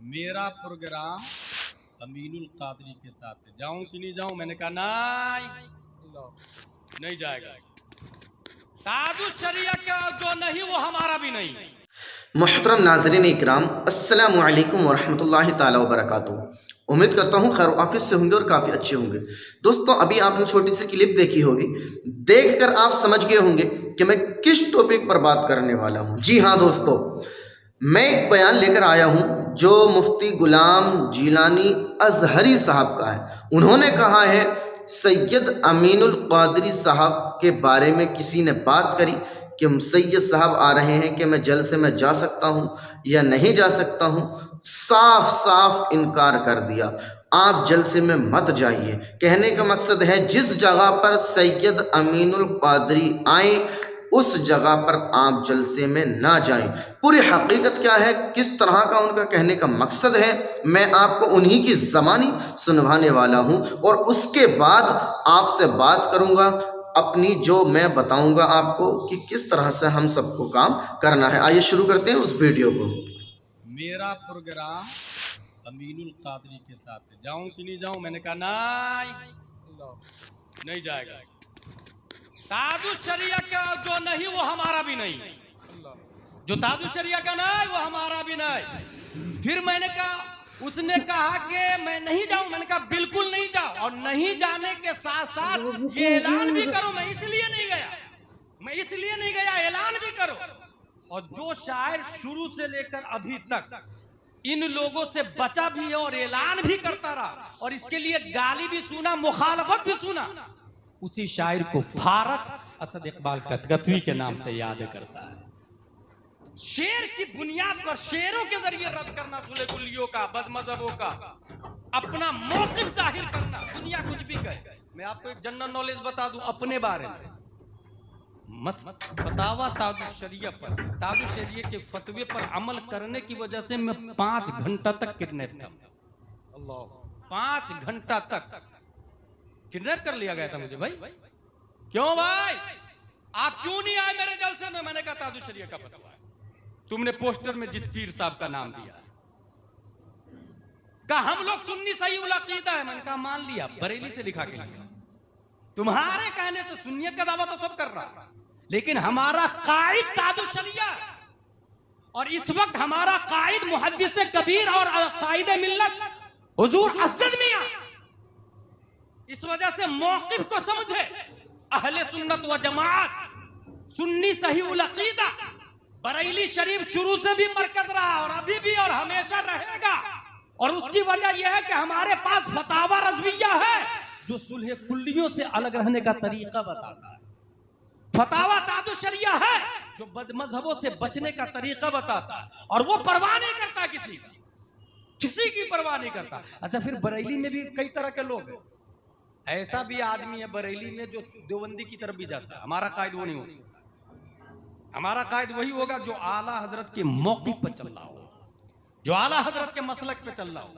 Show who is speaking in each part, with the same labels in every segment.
Speaker 1: मेरा प्रोग्राम अमीनुल कादरी के साथ है, जाऊं कि नहीं जाऊं? मैंने कहा नहीं जाएगा। ताजुश शरिया का जो नहीं वो हमारा भी नहीं।
Speaker 2: मोहतरम नाज़रीन इकराम, अस्सलामु अलैकुम वरहमतुल्लाहि ताला वबरकातुहू। उम्मीद करता हूँ खैर ऑफिस से होंगे और काफ़ी अच्छे होंगे। दोस्तों, अभी आपने छोटी सी क्लिप देखी होगी, देखकर आप समझ गए होंगे कि मैं किस टॉपिक पर बात करने वाला हूँ। जी हाँ दोस्तों, मैं एक बयान लेकर आया हूँ जो मुफ्ती गुलाम जिलानी अजहरी साहब का है। उन्होंने कहा है सैयद अमीनुल कादरी साहब के बारे में किसी ने बात करी कि सैयद साहब आ रहे हैं कि मैं जलसे में जा सकता हूं या नहीं जा सकता हूं। साफ साफ इनकार कर दिया, आप जलसे में मत जाइए। कहने का मकसद है जिस जगह पर सैयद अमीनुल कादरी आए उस जगह पर आप जलसे में ना जाएं। पूरी हकीकत क्या है, किस तरह का उनका कहने का मकसद है, मैं आपको उन्हीं की ज़बानी सुनवाने वाला हूं और उसके बाद आपसे बात करूंगा अपनी, जो मैं बताऊंगा आपको कि किस तरह से हम सबको काम करना है। आइए शुरू करते हैं उस वीडियो को।
Speaker 1: मेरा प्रोग्राम अमीनुल कादरी के साथ है, जाऊं कि नहीं जाऊं? मैंने कहा नहीं जाएगा। ताजुश शरिया का जो नहीं वो हमारा भी नहीं, जो ताजुश शरिया का नहीं वो हमारा भी नहीं। फिर मैंने कहा, उसने कहा कि मैं नहीं जाऊं। मैंने कहा बिल्कुल नहीं जाओ, और नहीं जाने के साथ साथ ये ऐलान भी करो मैं इसलिए नहीं गया, मैं इसलिए नहीं गया, ऐलान भी करो। और जो शायर शुरू से लेकर अभी तक इन लोगों से बचा भी है और ऐलान भी करता रहा और इसके लिए गाली भी सुना, मुखालफत भी सुना, उसी शायर को भारत असद इकबाल कतगतवी के नाम से याद करता है। शेर की बुनियाद पर शेरों के जरिए रद्द करना सुले गुलियों का, बदमजहबों का, अपना मौक़िफ़ जाहिर करना, दुनिया कुछ भी कहे। मैं आपको एक जनरल नॉलेज बता दूं अपने बारे में। फतावा ताजुश शरिया पर, ताजुश शरिया के फतवे पर अमल करने की वजह से मैं 5 घंटा तक किडनैप था। 5 घंटा तक किडनैप कर लिया गया था मुझे। भाई क्यों भाई, आप क्यों नहीं आए मेरे जलसे में? मैंने कहा ताजुश शरिया का फतवा है, तुमने पोस्टर में जिस पीर साहब का नाम दिया, कहा हम लोग सुन्नी सही उल अकीदा है। मैंने कहा मान लिया, बरेली से लिखा के लिया। तुम्हारे कहने से सुन्नियत का दावा तो सब कर रहा, लेकिन हमारा कायद ताजुश शरिया है। और इस वक्त हमारा कायद मुहद्दिस कबीर और कायद मिल्लत हुजूर असद मियां, इस वजह से मौक़िफ़ को समझे। अहले सुन्नत व जमात, सुन्नी सही उल अकीदा, बरेली शरीफ शुरू से भी मरकज रहा और अभी भी और हमेशा रहेगा। और उसकी वजह यह है कि हमारे पास फतावा रज़विया है जो सुलह कुल्लियों से अलग रहने का तरीका बताता है। फतावा ताजुश शरिया है जो बदमजहबों से बचने का तरीका बताता है, और वो परवाह नहीं करता, किसी की परवाह नहीं करता। अच्छा, फिर बरेली में भी कई तरह के लोग हैं। ऐसा भी आदमी है बरेली में जो देवबंदी की तरफ भी जाता है। हमारा कायद वो नहीं हो सकता। हमारा कायद वही होगा जो आला हजरत के मौक़िफ़ पर चल रहा हो, जो आला हजरत के मसलक पे चल रहा हो।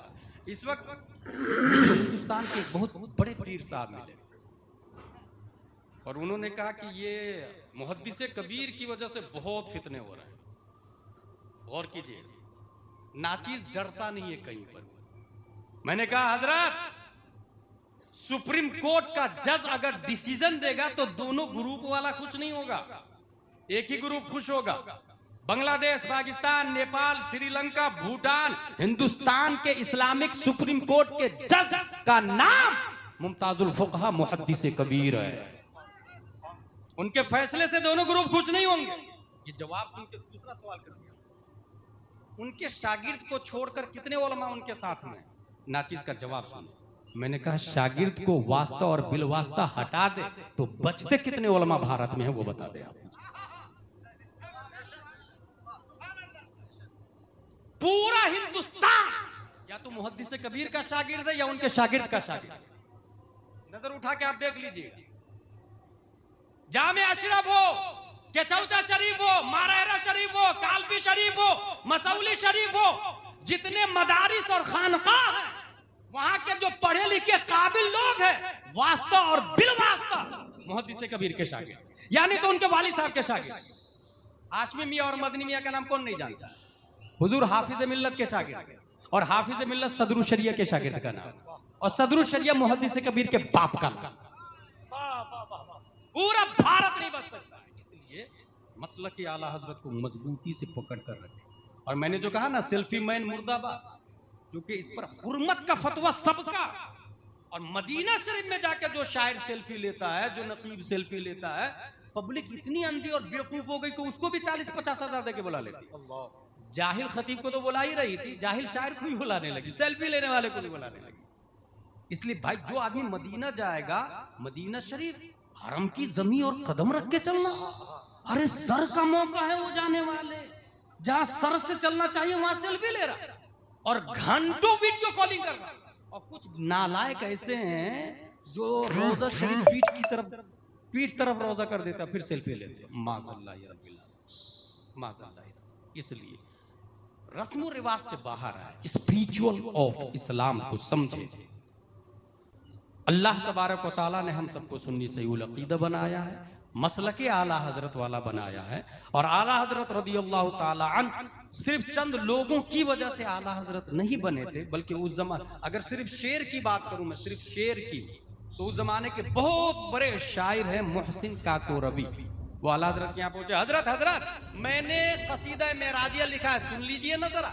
Speaker 1: इस वक्त हिंदुस्तान के बहुत बड़े पीर साहब मिले और उन्होंने कहा कि ये मुहद्दिस कबीर की वजह से बहुत फितने हो रहे हैं। गौर कीजिए, नाचीज डरता नहीं है कहीं पर। मैंने कहा हजरत, सुप्रीम कोर्ट का जज अगर डिसीजन देगा तो दोनों ग्रुप वाला खुश नहीं होगा, एक ही ग्रुप खुश होगा। बांग्लादेश, पाकिस्तान, नेपाल, श्रीलंका, भूटान, हिंदुस्तान के इस्लामिक सुप्रीम कोर्ट के जज का नाम मुमताजुल फुक़हा मुहद्दिस कबीर है। उनके फैसले से दोनों ग्रुप खुश नहीं होंगे। ये जवाब सुन के दूसरा सवाल कर दिया, उनके शागिर्द को छोड़कर कितने उलमा उनके साथ में? नाचीज का जवाब सुन। मैंने कहा शागिर्द को वास्ता और बिलवास्ता हटा दे तो बचते कितने उलमा भारत में है वो बता दे आप। पूरा हिंदुस्तान या तो मुहद्दिस कबीर का शागिर्द है या उनके शागिर्द का शागिर्द। नजर उठा के आप देख लीजिए, जामे अशरफ हो, केचौचा शरीफ हो, मारहरा शरीफ हो, कालपी शरीफ हो, मसौली शरीफ हो, जितने मदारिस और खानकाह हैं, वहां के जो पढ़े लिखे काबिल लोग हैं, वास्ता और बिलवास्ता मुहद्दिस कबीर के शागिर्द, यानी तो उनके वालिद साहब के शागिर्द। हाशमी मियां और मदनी मियां का नाम कौन नहीं जानता? हुजूर हाफिज मिल्लत के शागिर्द। और हाफिज मिल्लत सदरुल शरिया के शागिर्द का नाम, और सदरुल शरिया मुहद्दिस कबीर के बाप का नाम। पूरा भारत नहीं बच सकता। इसलिए मसलक आला हजरत को मजबूती से पकड़ कर रखे। और मैंने जो कहा ना सेल्फी मैन मुर्दाबाद, क्योंकि इस पर हुर्मत का फतवा सबका। और मदीना शरीफ में जाकर जो शायर सेल्फी लेता है, जो नकीब सेल्फी लेता है, पब्लिक इतनी अंधी और बेवकूफ हो गई कि उसको भी 40-50 हजार देके बुला लेती। जाहिल खतीब को तो बुला ही रही थी, जाहिल शायर को भी बुलाने लगी, सेल्फी लेने वाले को भी बुलाने लगी। इसलिए भाई जो आदमी मदीना जाएगा, मदीना शरीफ हरम की जमीन और कदम रख के चलना, अरे सर का मौका है वो जाने वाले, जहां सर से चलना चाहिए वहां सेल्फी ले रहा और घंटों वीडियो कॉलिंग कर रहा। और कुछ नालायक ऐसे हैं जो रोजा शरीफ पीठ तरफ रोजा कर देता, फिर सेल्फी लेते। माज़अल्लाह या रब्बिल आलमीन, माज़अल्लाह। इसलिए रस्म और रिवाज से बाहर आए, स्पिरिचुअल ऑफ इस्लाम को समझे। अल्लाह तबारक व तआला ने हम सबको सुन्नी सहीउल अकीदा बनाया है, मसलके आला हजरत वाला बनाया है। और आला हजरत रदियल्लाहु ताला अन्हु सिर्फ चंद लोगों की वजह से आला हजरत नहीं बने थे, बल्कि उस जमाने, अगर सिर्फ शेर की बात करूं मैं, सिर्फ शेर की, तो उस जमाने के बहुत बड़े शायर हैं मोहसिन काकोरबी। वो आला हजरत यहाँ पहुंचे, हजरत मैंने कसीदा मेराजिया लिखा है, सुन लीजिए ना जरा।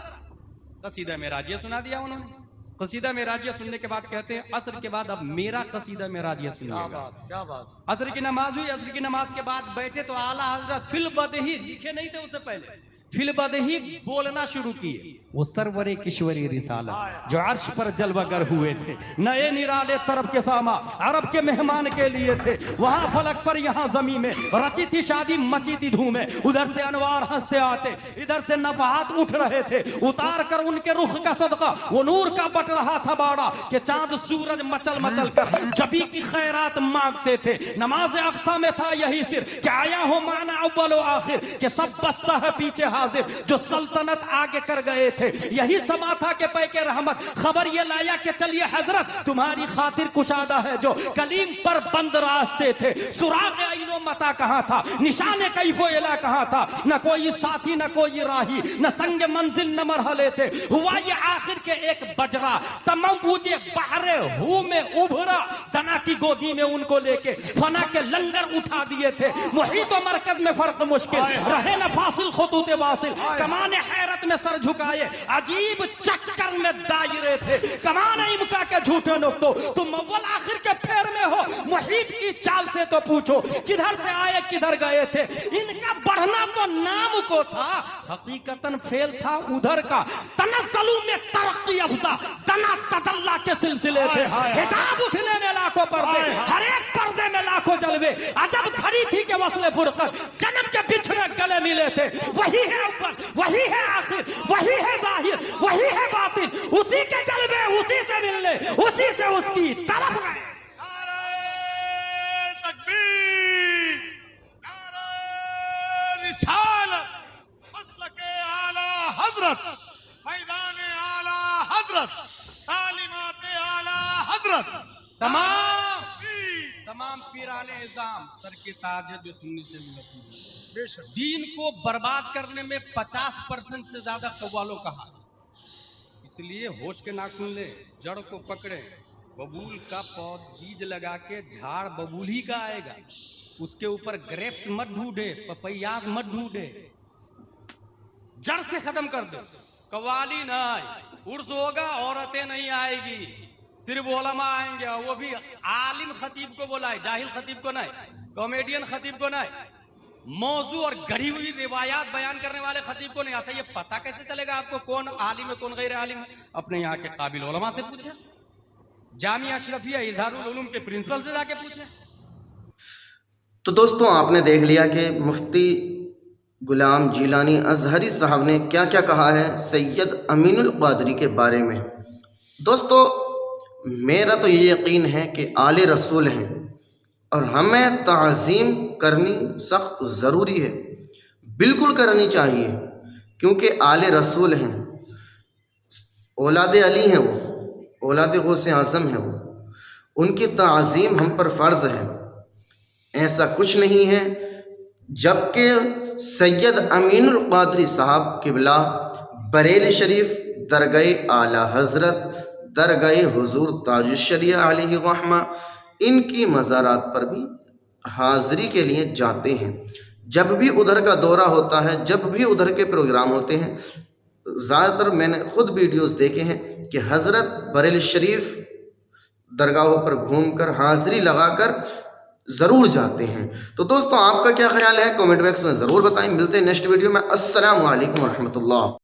Speaker 1: कसीदा मेराजिया सुना दिया उन्होंने। कसीदा मेराजिया सुनने के बाद कहते हैं असर के बाद अब मेरा कसीदा मेराजिया सुनिएगा।
Speaker 3: क्या बात।
Speaker 1: असर की नमाज हुई, असर की नमाज के बाद बैठे तो आला हजरत फिल बदही, लिखे नहीं थे उससे पहले, फिल बदही बोलना शुरू किए। वो सरवरे किश्वरी रिसाला जो अर्श पर जलवागर हुए थे, नए निराले तरफ के सामा अरब के मेहमान के लिए थे। वहां फलक पर यहाँ जमीन में रची थी शादी, मची थी धूमें। उधर से अनवार हंसते आते, इधर से नफहात उठ रहे थे। उतार कर उनके रुख का सदका वो नूर का बट रहा था बाड़ा, कि चांद सूरज मचल मचल कर जबी की खैरात मांगते थे। नमाज अक्सा में था यही सिर, कि आया हो माना अव्वल व आखिर, कि सब बसता है पीछे हाजिर, जो सल्तनत आगे कर गए थे। यही समा था के पैके रहमत, खबर ये लाया कि चलिए हजरत तुम्हारी खातिर कुशादा है, जो कलीम पर बंद रास्ते थे। सुराग आइनो मता कहाँ था, निशाने कैफो इला कहाँ था, न कोई साथी न कोई राही, न संग मंजिल न मरहले थे। हुआ ये आखिर के एक बजरा, तमाम बूझे बहरे हु में उभरा, दना की गोदी में उनको लेके फना के लंगर उठा दिए थे। मुहीत और मरकज में फर्क मुश्किल, रहे न फासिल खुतूत वासिल, कमाने हैरत में सर झुकाए, अजीब चक्कर में दायरे थे। कमाने इमका के झूठे नुक्तों, तुम अव्वल आखिर के फेर में हो। मुहीत की चाल से तो पूछो, किधर से आए किधर गए थे। इनका बढ़ना तो नाम को था, हकीकतन फेल था उधर का। तनस्सुल में तरक्की अफजा, तना तदल्ला के सिलसिले थे। हिजाब उठने में लाखों पर्दे, हर एक पर्दे में लाखों जलवे। अजब घड़ी थी कि वस्ले फुरकत, जन्म के बिछड़े गले मिले थे। वही है अव्वल, वही है आखिर, वही है जाहिर, वही है बातिन। उसी के जलवे, उसी से मिलने, उसी से उसकी तरफ गए।
Speaker 3: नारे तकबीर, नारे रिसालत, मसलके आला हजरत, फैज़ाने आला हजरत, तालीमाते आला हजरत,
Speaker 1: तमाम पीराने इज़ाम सर के ताज है जो सुन्नी से मिलती है।
Speaker 3: बेशक
Speaker 1: दीन को बर्बाद करने में 50% से ज्यादा कव्वालों का हाथ। इसलिए होश के नाखून ले, जड़ को पकड़े। बबूल का पौध बीज लगा के झाड़ बबूल ही का आएगा। उसके ऊपर ग्रेप्स मत ढूंढे, पपैयाज मत ढूंढे, जड़ से खत्म कर दो। कव्वाली नहीं, उर्स होगा, औरतें नहीं आएगी, सिर्फ उलमा आएंगे, और वो भी आलिम खतीब को बुलाए, जाहिल खतीब को नहीं, कॉमेडियन खतीब को नहीं, मौजू और गढ़ी हुई रिवायात बयान करने वाले खतीब को नहीं। अच्छा ये पता कैसे चलेगा आपको कौन आलिम है कौन गैर आलिम है? अपने यहाँ के काबिल उलमा से पूछे, जामिया अशरफिया इजहारुल उलूम के प्रिंसिपल से जाके पूछे।
Speaker 2: तो दोस्तों आपने देख लिया कि मुफ्ती गुलाम जिलानी अजहरी साहब ने क्या क्या कहा है सैयद अमीनुल क़ादरी के बारे में। दोस्तों मेरा तो ये यकीन है कि आले रसूल हैं और हमें ताज़ीम करनी सख्त ज़रूरी है, बिल्कुल करनी चाहिए, क्योंकि आले रसूल हैं, औलाद अली हैं, वो औलाद गौसे आज़म हैं, वो उनकी ताज़ीम हम पर फ़र्ज़ है। ऐसा कुछ नहीं है, जबकि सैयद अमीनुल क़ादरी साहब किबला बरेली शरीफ दरगाह आला हज़रत, दरगाह हुजूर ताजुश्शरिया अलैहि रहमा, इनकी मज़ारात पर भी हाज़री के लिए जाते हैं। जब भी उधर का दौरा होता है, जब भी उधर के प्रोग्राम होते हैं, ज़्यादातर मैंने ख़ुद वीडियोस देखे हैं कि हज़रत बरेली शरीफ दरगाहों पर घूमकर हाज़री लगाकर ज़रूर जाते हैं। तो दोस्तों आपका क्या ख्याल है, कमेंट बॉक्स में ज़रूर बताएं। मिलते हैं नेक्स्ट वीडियो में। अस्सलामु अलैकुम रहमतुल्लाह।